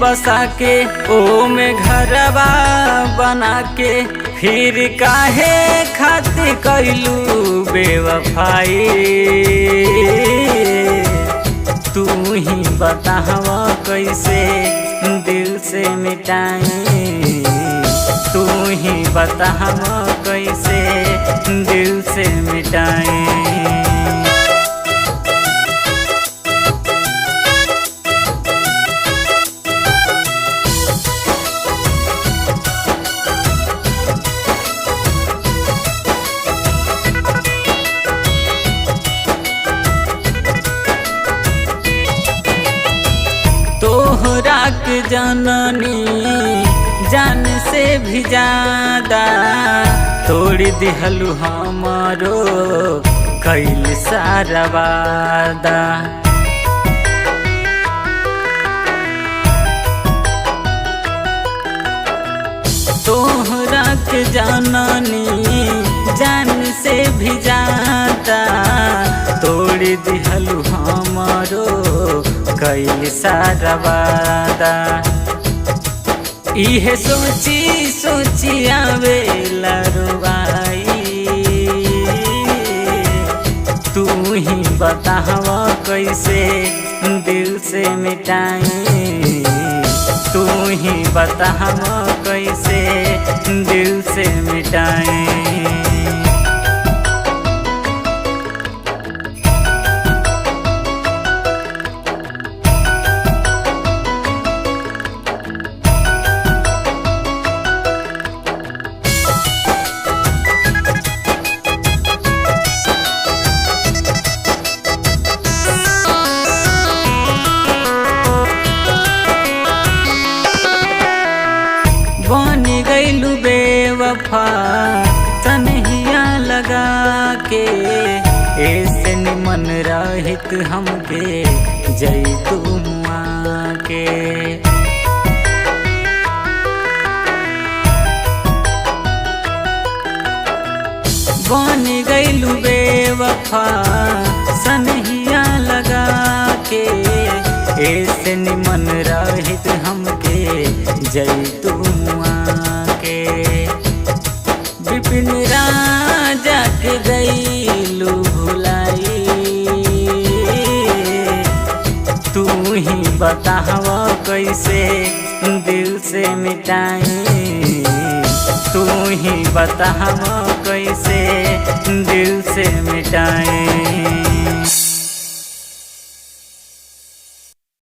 बसा के ओ में घरवा बना के फिर काहे खातिर कैलू बेवफाई। तू ही बतावा कैसे दिल से मिटाई। तू ही बतावा कैसे दिल से मिटाई। तोहरा के जननी जान से भी ज्यादा तोड़ दिहलू हमारो कैल सारा वादा। तोहरा के जननी जान से भी ज्यादा तोड़ दिहलू हमारो कैल सारा वादा। इहे सोची सोची आवेला रुबाई। तू ही बतावा कैसे दिल से मिटाई। तू ही बतावा कैसे दिल से मिटाई। बन गईलू बेवफा तन्हिया लगा के ऐसे निमन रहित हमके जैतू मुआ के। बन गईलू बेवफा तन्हिया लगा के ऐसे निमन रहित हमके जैतू मुआ के। विपिन राजा के गईलू भुलाई। तू ही बतावा कैसे दिल से मिटाई। तू ही बतावा कैसे दिल से मिटाई।